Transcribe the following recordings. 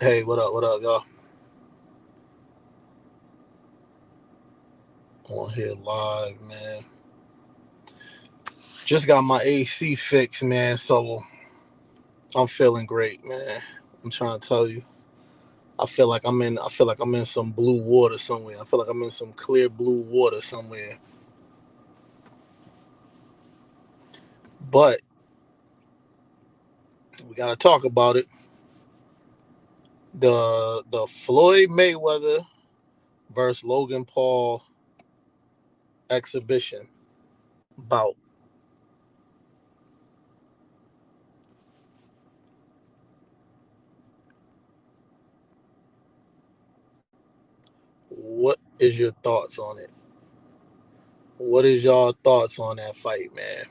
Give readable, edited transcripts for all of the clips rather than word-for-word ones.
Hey, what up, y'all? On here live, man. Just got my AC fixed, man. So I'm feeling great, man. I'm trying to tell you. I feel like I'm in some blue water somewhere. I feel like I'm in some clear blue water somewhere. But we gotta talk about it. The Floyd Mayweather versus Logan Paul exhibition bout. What is your thoughts on it? What is y'all thoughts on that fight, man?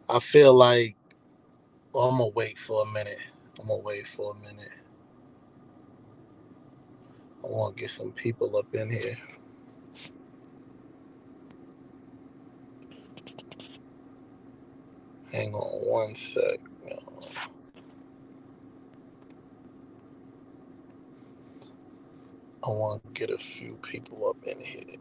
I feel like I'm gonna wait for a minute. I'm gonna wait for a minute. I want to get some people up in here. Hang on one sec. I want to get a few people up in here.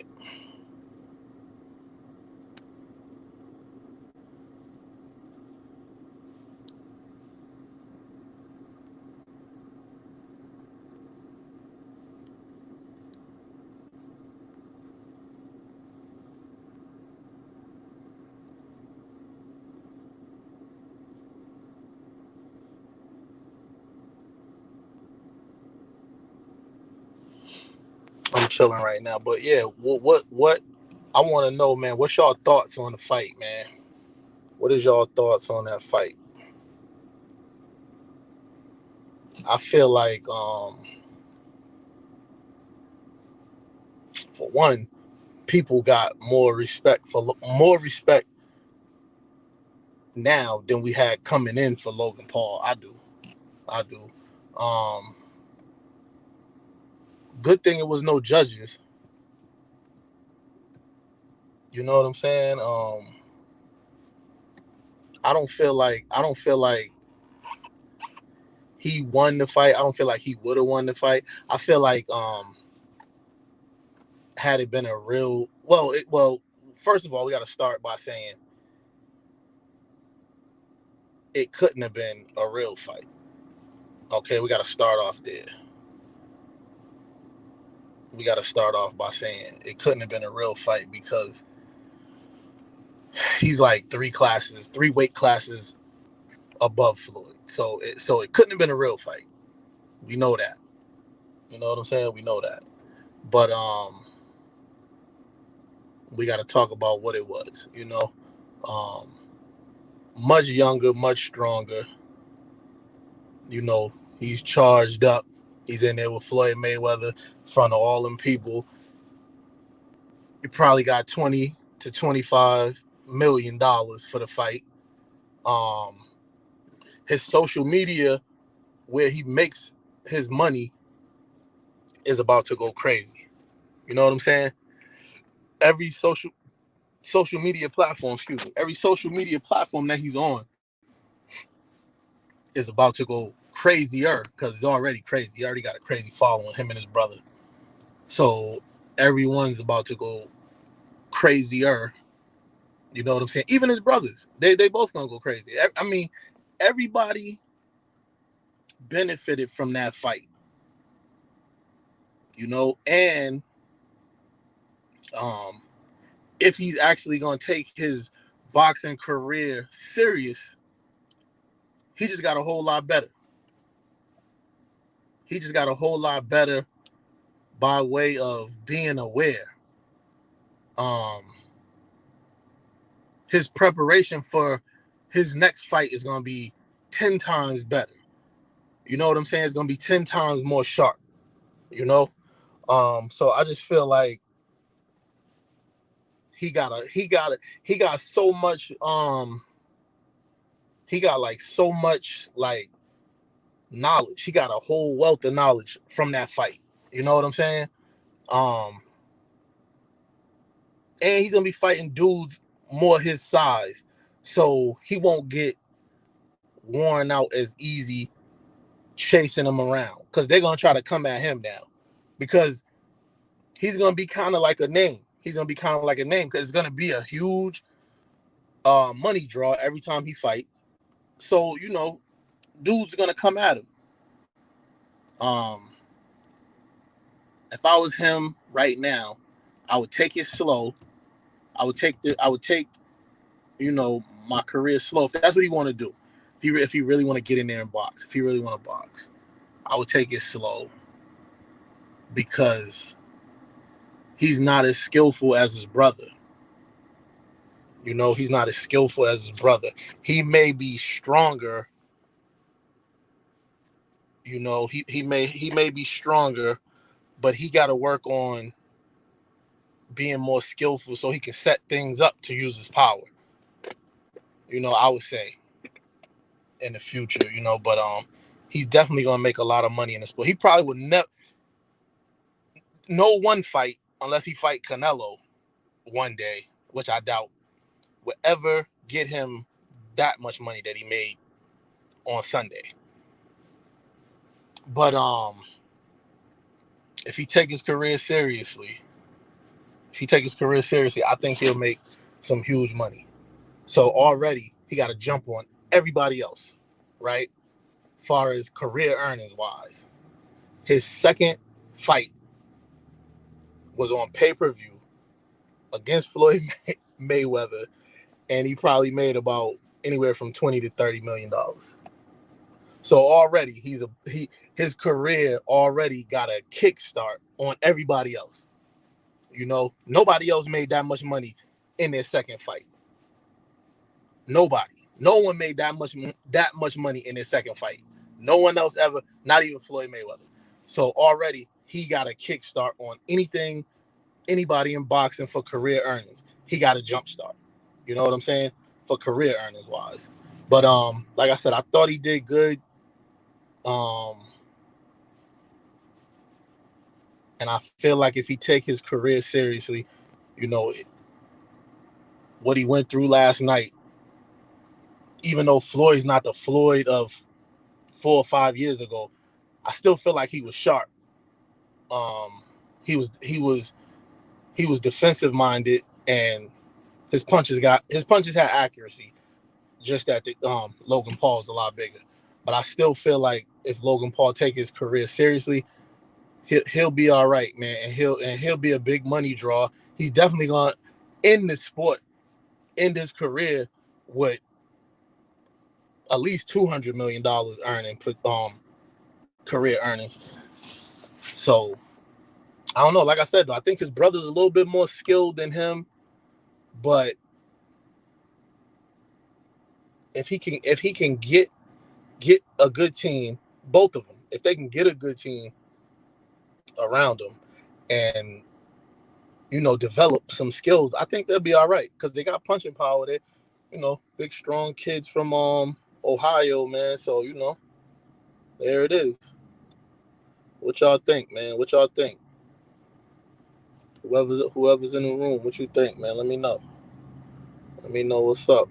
I'm chilling right now, but yeah, what I want to know, man. What's y'all thoughts on the fight, man? What is y'all thoughts on that fight? I feel like, for one, people got more respect now than we had coming in for Logan Paul. I do. Um, Good thing it was no judges. You know what I'm saying? I don't feel like he won the fight. I don't feel like he would have won the fight. I feel like, had it been a real well, first of all, we got to start by saying it couldn't have been a real fight. Okay, we got to start off there. We got to start off by saying it couldn't have been a real fight because he's like three weight classes above Floyd. So it couldn't have been a real fight. We know that. You know what I'm saying? We know that. But we got to talk about what it was. Um, Much younger, much stronger. You know, he's charged up. He's in there with Floyd Mayweather in front of all them people. He probably got 20 to 25 million dollars for the fight. Um, his social media, where he makes his money, is about to go crazy. You know what I'm saying? Every social media platform, excuse me, every social media platform that he's on is about to go crazier because it's already crazy. He already got a crazy following, him and his brother. So everyone's about to go crazier. You know what I'm saying? Even his brothers, they both gonna go crazy. I mean, everybody benefited from that fight. And um, if he's actually gonna take his boxing career serious, he just got a whole lot better. He just got a whole lot better by way of being aware. Um, his preparation for his next fight is gonna be 10 times better. You know what I'm saying? It's gonna be 10 times more sharp. You know, so I just feel like he got so much. He got like so much like knowledge. He got a whole wealth of knowledge from that fight. You know what I'm saying? Um, and he's gonna be fighting dudes more his size, so he won't get worn out as easy chasing him around, because they're gonna try to come at him now, because he's gonna be kind of like a name. He's gonna be kind of like a name because it's gonna be a huge money draw every time he fights. So dudes are gonna come at him. If I was him right now, I would take it slow. I would take my career slow. If that's what he want to do, if he really want to get in there and box, if he really want to box, I would take it slow, because he's not as skillful as his brother. He's not as skillful as his brother. He may be stronger. He may be stronger, but he got to work on being more skillful so he can set things up to use his power. I would say in the future, but he's definitely gonna make a lot of money in the sport. He probably would never no one fight, unless he fight Canelo one day, which I doubt, would ever get him that much money that he made on Sunday. But if he take his career seriously, I think he'll make some huge money. So already he got to jump on everybody else, right? Far as career earnings wise, his second fight was on pay-per-view against Floyd Mayweather, and he probably made about anywhere from $20 to $30 million. So already his career already got a kickstart on everybody else. Nobody else made that much money in their second fight. Nobody. No one made that much money in their second fight. No one else ever, not even Floyd Mayweather. So already he got a kickstart on anybody in boxing for career earnings. He got a jump start. You know what I'm saying? For career earnings wise. But like I said, I thought he did good. And I feel like if he take his career seriously, what he went through last night, even though Floyd's not the Floyd of 4 or 5 years ago, I still feel like he was sharp. He was defensive minded, and his punches had accuracy. Just that Logan Paul is a lot bigger. But I still feel like if Logan Paul take his career seriously, he'll be all right, man, and he'll be a big money draw. He's definitely gonna end this sport, end his career with at least $200 million earning career earnings. So I don't know. Like I said, though, I think his brother's a little bit more skilled than him, but if he can get a good team, both of them, if they can get a good team around them and develop some skills, I think they'll be all right, because they got punching power. They big strong kids from Ohio, man. So there it is. What y'all think, man? What y'all think? Whoever's in the room, what you think, man? Let me know. Let me know what's up.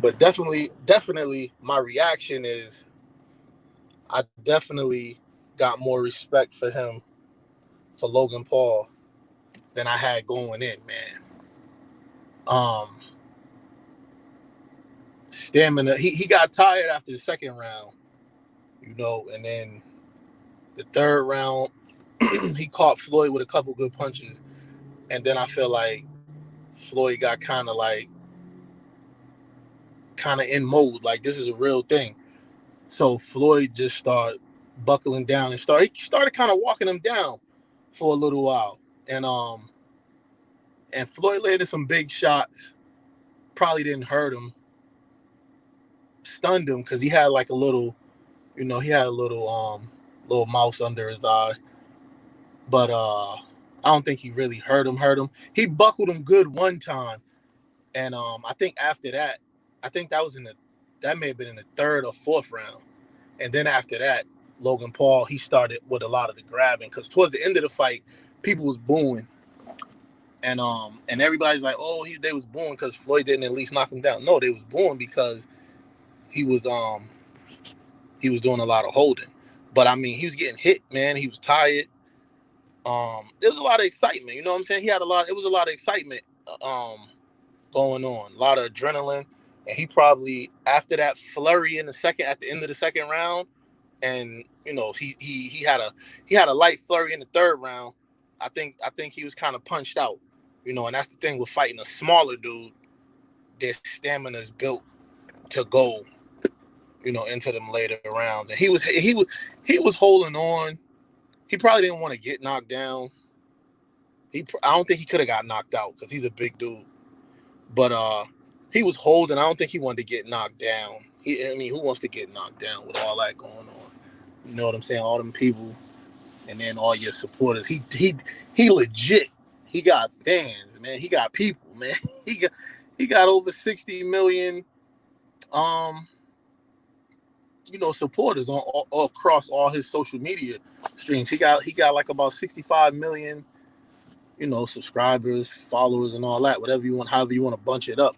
But definitely, my reaction is I definitely got more respect for him, for Logan Paul, than I had going in, man. Stamina. He got tired after the second round, and then the third round, he caught Floyd with a couple good punches, and then I feel like Floyd got kind of in mode, like this is a real thing. So Floyd just started buckling down and he started kind of walking him down for a little while, and Floyd landed some big shots. Probably didn't hurt him, stunned him, because he had like a little, little mouse under his eye. But I don't think he really hurt him. He buckled him good one time, and I think after that, I think that may have been in the third or fourth round. And then after that, Logan Paul, he started with a lot of the grabbing, because towards the end of the fight, people was booing, and everybody's like, oh, they was booing because Floyd didn't at least knock him down. No, they was booing because he was doing a lot of holding. But I mean, he was getting hit, man. He was tired. There was a lot of excitement. You know what I'm saying? It was a lot of excitement going on, a lot of adrenaline. And he probably, after that flurry at the end of the second round, and he had a light flurry in the third round. I think he was kind of punched out. And that's the thing with fighting a smaller dude. Their stamina is built to go, into them later rounds. And he was holding on. He probably didn't want to get knocked down. I don't think he could have got knocked out because he's a big dude. But he was holding. I don't think he wanted to get knocked down. Who wants to get knocked down with all that going on? You know what I'm saying? All them people, and then all your supporters. He legit. He got fans, man. He got people, man. He got over 60 million, supporters on across all his social media streams. He got like about 65 million, subscribers, followers, and all that. However you want to bunch it up.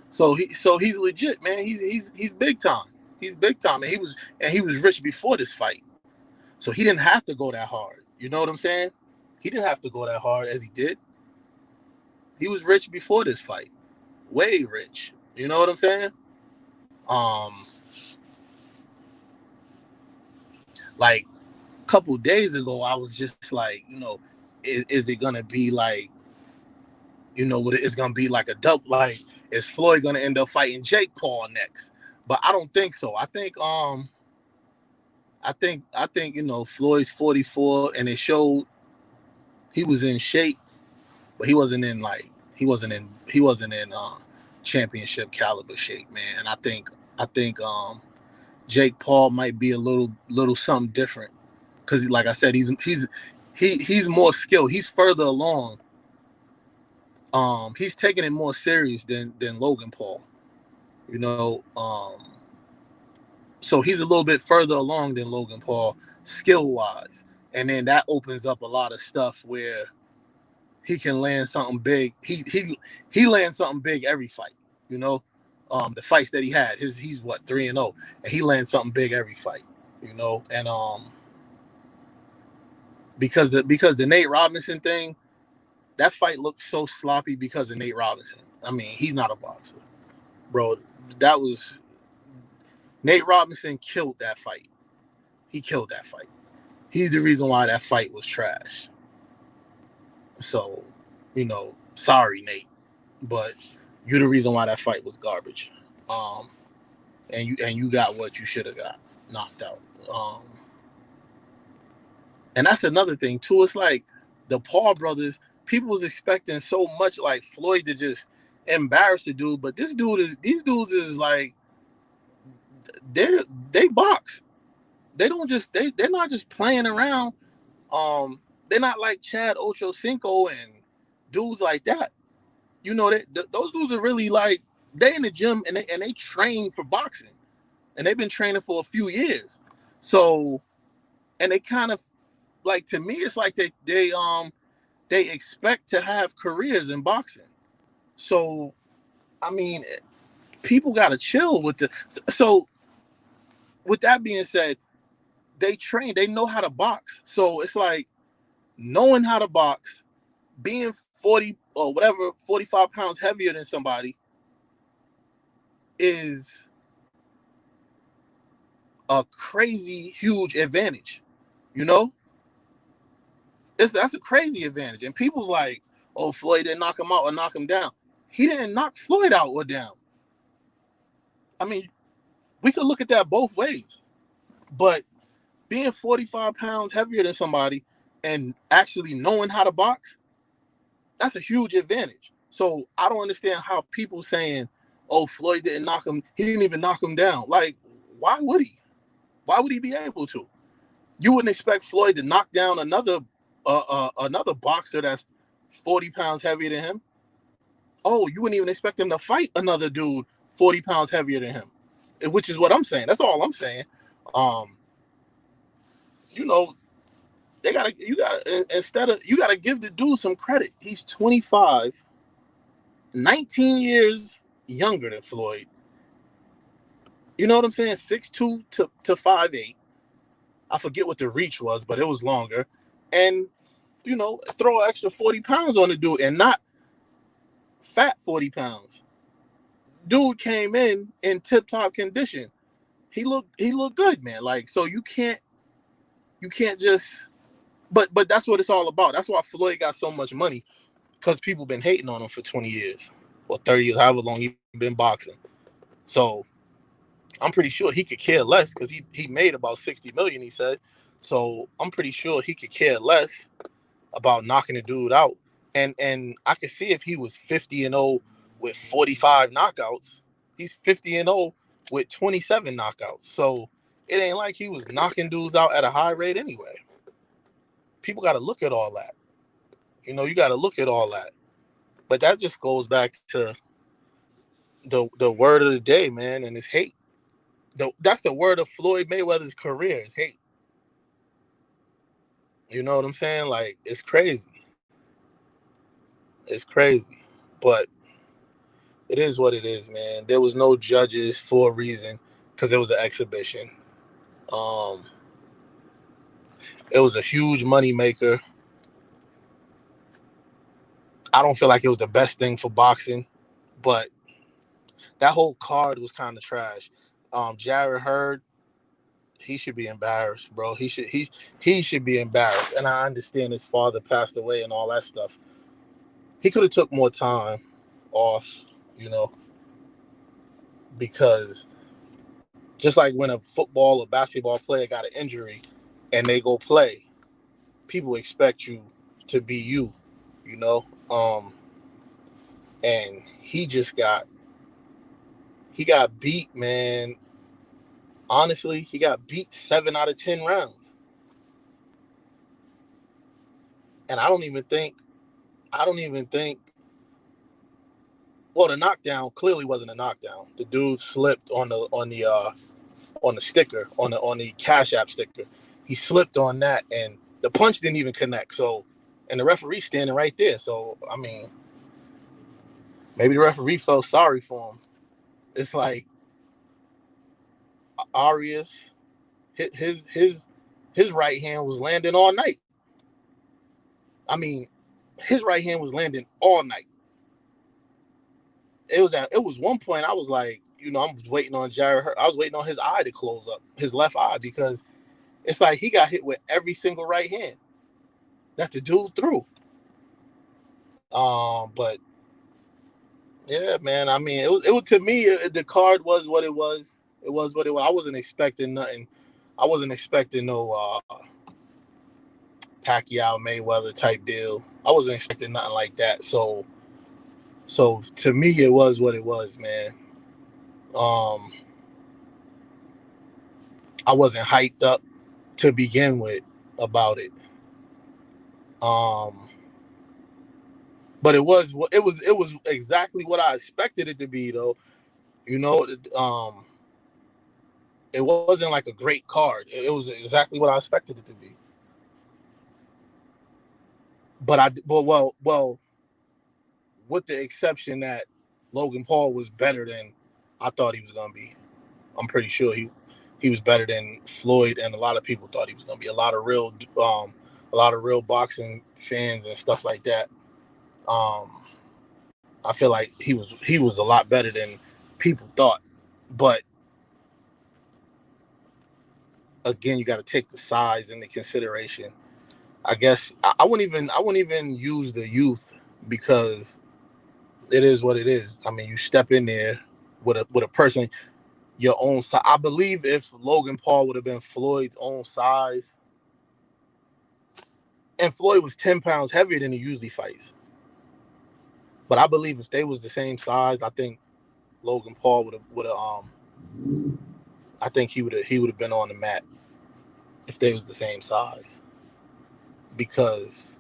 So he's legit, man. He's big time. He's big time, and he was rich before this fight, so he didn't have to go that hard. You know what I'm saying? He didn't have to go that hard as he did. He was rich before this fight, way rich. You know what I'm saying? Like a couple days ago, I was just like, is it gonna be like, it's gonna be like a double? Like, is Floyd gonna end up fighting Jake Paul next? But I don't think so. I think Floyd's 44, and it showed he was in shape, but he wasn't in championship caliber shape, man. And I think Jake Paul might be a little something different because, like I said, he's more skilled. He's further along. He's taking it more serious than Logan Paul. So he's a little bit further along than Logan Paul skill wise, and then that opens up a lot of stuff where he can land something big. He lands something big every fight. The fights that he had, he's what 3-0, and he lands something big every fight. And because the Nate Robinson thing, that fight looked so sloppy because of Nate Robinson. I mean, he's not a boxer, bro. Nate Robinson killed that fight. He killed that fight. He's the reason why that fight was trash. So, sorry, Nate, but you're the reason why that fight was garbage. And you got what you should have got, knocked out. And that's another thing too. It's like the Paul brothers. People was expecting so much, like Floyd to just embarrass the dude, but these dudes is like they box. They're not just playing around. They're not like Chad Ochocinco and dudes like that. Those dudes are really like, they in the gym and they train for boxing, and they've been training for a few years. So, and they kind of like, to me, it's like they expect to have careers in boxing. So, I mean, people got to chill with the. So, with that being said, they train, they know how to box. So it's like knowing how to box, being 40 or whatever, 45 pounds heavier than somebody is a crazy, huge advantage. That's a crazy advantage. And people's like, oh, Floyd didn't knock him out or knock him down. He didn't knock Floyd out or down. I mean, we could look at that both ways. But being 45 pounds heavier than somebody and actually knowing how to box, that's a huge advantage. So I don't understand how people saying, oh, Floyd didn't knock him, he didn't even knock him down. Like, why would he? Why would he be able to? You wouldn't expect Floyd to knock down another boxer that's 40 pounds heavier than him. Oh, you wouldn't even expect him to fight another dude 40 pounds heavier than him, which is what I'm saying. That's all I'm saying. you gotta give the dude some credit. He's 25, 19 years younger than Floyd. You know what I'm saying? 6'2" to 5'8". I forget what the reach was, but it was longer. And, throw an extra 40 pounds on the dude, and not fat 40 pounds. Dude came in tip-top condition. He looked good, man. Like, so you can't just, but that's what it's all about. That's why Floyd got so much money, because people been hating on him for 20 years or 30 years, however long he been boxing. So I'm pretty sure he could care less, because he made about 60 million, he said. So I'm pretty sure he could care less about knocking the dude out. And I could see if he was 50-0 with 45 knockouts, he's 50-0 with 27 knockouts. So it ain't like he was knocking dudes out at a high rate anyway. People got to look at all that. You got to look at all that. But that just goes back to the word of the day, man, and it's hate. That's the word of Floyd Mayweather's career, is hate. You know what I'm saying? Like, it's crazy. It's crazy. But it is what it is, man. There was no judges for a reason, because it was an exhibition. It was a huge money maker. I don't feel like it was the best thing for boxing, but that whole card was kind of trash. Jarrett Hurd, he should be embarrassed, bro. He should be embarrassed. And I understand his father passed away and all that stuff. He could have took more time off, because just like when a football or basketball player got an injury and they go play, people expect you to be you, and he got beat, man. Honestly, he got beat 7 out of 10 rounds. And I don't even think, well, the knockdown clearly wasn't a knockdown. The dude slipped on the sticker, on the Cashapp sticker. He slipped on that, and the punch didn't even connect. So, and the referee standing right there. So, I mean, maybe the referee felt sorry for him. It's like Arias, his right hand was landing all night. I mean, his right hand was landing all night. It was one point I was like, I was waiting on Jarrett Hurd. I was waiting on his eye to close up, his left eye, because it's like he got hit with every single right hand that the dude threw. But yeah, man. I mean, it was to me, the card was what it was. It was what it was. I wasn't expecting nothing. I wasn't expecting no Pacquiao Mayweather type deal. I wasn't expecting nothing like that. So to me, it was what it was, man. I wasn't hyped up to begin with about it. But it was exactly what I expected it to be, though. It wasn't like a great card. It was exactly what I expected it to be. But with the exception that Logan Paul was better than I thought he was gonna be. I'm pretty sure he was better than Floyd, and a lot of people thought he was gonna be. A lot of real boxing fans and stuff like that. I feel like he was a lot better than people thought. But again, you got to take the size into consideration. I guess I wouldn't even use the youth, because it is what it is. I mean, you step in there with a person your own size. I believe if Logan Paul would have been Floyd's own size, and Floyd was 10 pounds heavier than he usually fights, but I believe if they was the same size, I think Logan Paul would have I think he would have been on the mat if they was the same size, because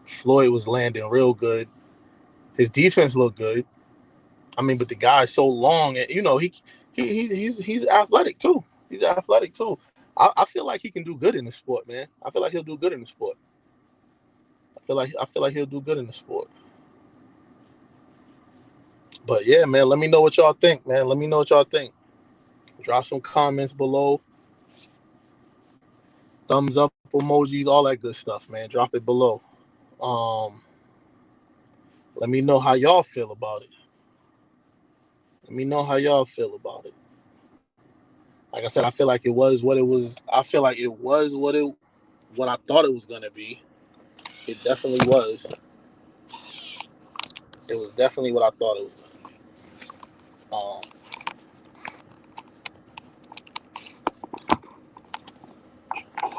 Floyd was landing real good. His defense looked good. I mean, but the guy's so long, and he's athletic too. He's athletic too. I feel like he can do good in the sport, man. I feel like he'll do good in the sport. I feel like he'll do good in the sport. But yeah, man, let me know what y'all think, man. Let me know what y'all think. Drop some comments below. Thumbs up emojis, all that good stuff, man. Drop it below. Let me know how y'all feel about it. Let me know how y'all feel about it. Like I said, I feel like it was what it was. I feel like it was what I thought it was gonna be. It definitely was. It was definitely what I thought it was.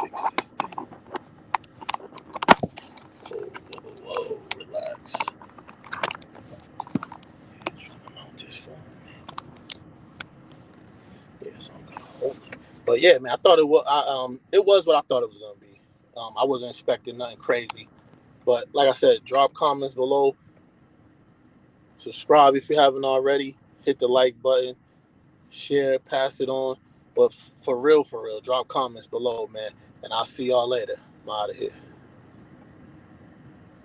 Fix this thing. Whoa, relax. Mount this phone. Yeah, so I'm gonna hold it. But yeah, man, I thought it was. It was what I thought it was gonna be. I wasn't expecting nothing crazy. But like I said, drop comments below. Subscribe if you haven't already. Hit the like button. Share, pass it on. But for real, drop comments below, man. And I'll see y'all later. I'm out of here.